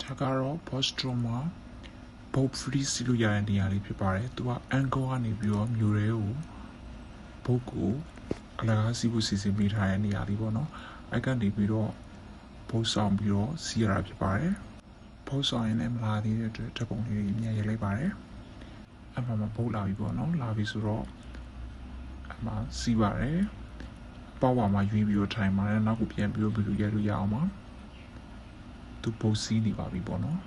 ဒါကတော့ Bostroma boat free စီလို့ရတဲ့နေရာလေးဖြစ်ပါတယ်သူကအန်ကောကနေပြီးတော့မြို့တွေကိုဘုတ်ကိုအလကားစီးဖို့စီစဉ်ပေးထားတဲ့နေရာလေးပေါ့နော်အဲ့ကနေပြီးတော့ဘုတ်ဆောင်ပြီးတော့စီးရတာဖြစ်ပါတယ်ဘုတ်ဆောင်ရင်လည်းမလာသေးတဲ့အတွက်ဓာတ်ပုံလေးတွေအများကြီးရိုက်လိုက်ပါတယ်အမှဘုတ်လာပြီပေါ့နော်လာပြီဆိုတော့အမှစီးပါတယ်ပေါ့ဝါမှာရွေးပြီးတော့ထိုင်ပါတယ်နောက်ကပြန်ပြီးတော့ဗီဒီယိုရိုက်လို့ရအောင်ပါသူဘုတ်စီးနေပါပြီပေါ့နော်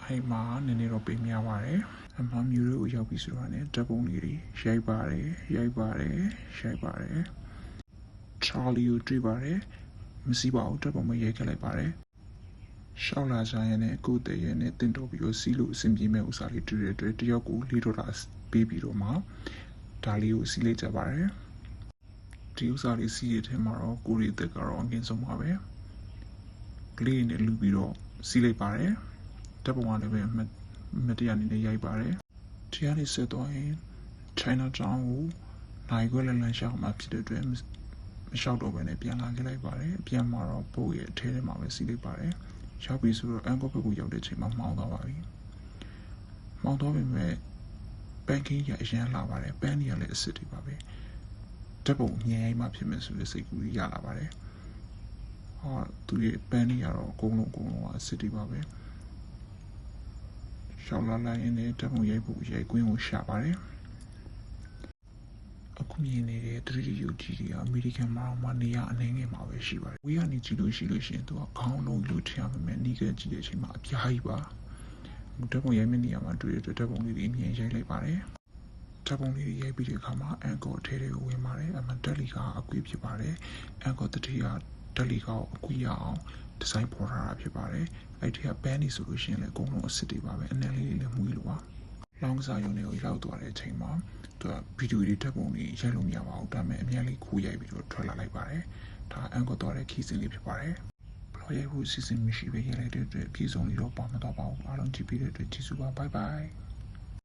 အဲ့မှာနည်းနည်းတော့ပေးများပါတယ်အမှမျိုးတွေကိုရောက်ပြီဆိုတော့ねဓာတ်ပုံလေးတွေရိုက်ပါတယ်ချာလီကိုတွေ့ပါတယ်မစီးပါဘူးဓာတ်ပုံမရိုက်ခဲ့လိုက်ပါတယ်ရှောက်လာကြရင်လည်းကိုယ်တည်းရဲ့နဲ့တင်တော်ပြီးတော့စီးလို့အဆင်ပြေမဲ့ဥစားလေးတွေ့တဲ့အတွက်တယောက်ကို$4ပေးပြီးတော့မှဒါလေးကိုစီးလိုက်ကြပါတယ်ဒီဥစားလေးစီးရတဲ့မှာတော့ကိုရီးတက်ကတော့အငင်းဆုံးပါပဲကလေးနဲ့လူပြီးတော့စီးလိုက်ပါတယ်ဓာတ်ပုံကလည်းပဲမတရားနေနဲ့ရိုက်ပါတယ်တရားလေးဆက်သွားရင် China Town ကိုနိုင်ခွဲလန်းလန်းရှောက်မှာဖြစ်တဲ့အတွက်မလျှောက်တော့ဘဲနဲ့ပြန်လာခဲ့လိုက်ပါတယ်ပြန်มาတော့ပို့ရဲ့အထဲထဲမှာပဲစီးလိုက်ပါတယ်ရောက်ပြီဆိုတော့အန်ကောဘက်ကိုရောက်တဲ့အချိန်မှာမှောင်သွားပါပြီမှောင်သွားပေမဲ့ပန်ကင်းရအရန်လာပါတယ်ပန်းကြီးကလည်းအစ်စ်တွေပါပဲဓာတ်ပုံအမြဲမှဖြစ်မယ်ဆိုတဲ့စိတ်ကူးရလာပါတယ်ဟာသူရဲ့ပန်းကြီးကတော့အကုန်လုံးကအစ်စ်တွေပါပဲရှောက်လာလိုက်ရင်လည်းဓာတ်ပုံရိုက်ဖို့ရိုက်ကွင်းကိုရှာပါတယ်အခုမြင်နေတဲ့ 3D ရုပ်ကြီးတွေကအမေရိကန်မှာနေရအနေငယ်မှာပဲရှိပါတယ်ဝေးကနေကြည့်လို့ရှိရင်သူကခေါင်းလုံးလို့ထင်ရပေမဲ့နီးကကြည့်တဲ့အချိန်မှာအပြားကြီးပါဓာတ်ပုံရိုက်မယ့်နေရာမှာတွေ့တဲ့ဓာတ်ပုံလေးတွေအမြင်ရိုက်လိုက်ပါတယ်ဓာတ်ပုံလေးတွေရိုက်ပြီးတဲ့အခါမှာအန်ကောထဲတွေကိုဝင်ပါတယ်အမှတက်လီကအကွေးဖြစ်ပါတယ်အန်ကောတတိယတက်လီကအကွေးရအောင်ဒီဇိုင်းပေါ်ထားတာဖြစ်ပါတယ်အဲ့ဒီကပန်းနေဆိုလို့ရှိရင်လည်းအကုန်လုံးအစ်စ်တွေပါပဲအနံလေးတွေလည်းမှုလို့ပါလောင်းစားရုံတွေကိုရောက်သွားတဲ့အချိန်မှာသူကဗီဒီယိုတွေဓာတ်ပုံတွေရိုက်လို့မရပါဘူးဒါပေမဲ့အများလေးခိုးရိုက်ပြီးတော့ထွက်လာလိုက်ပါတယ်ဒါအန်ကောသွားတဲ့ခီးစဉ်လေးဖြစ်ပါတယ်ဘလော့ရိုက်ဖို့စီစဉ်မရှိပဲရိုက်လိုက်တဲ့အတွက်အပြည့်စုံလေးတော့ပါမတော့ပါဘူးအားလုံးကြည့်ပြီးတဲ့အတွက်ကျေးဇူးပါဘိုင်ဘိုင်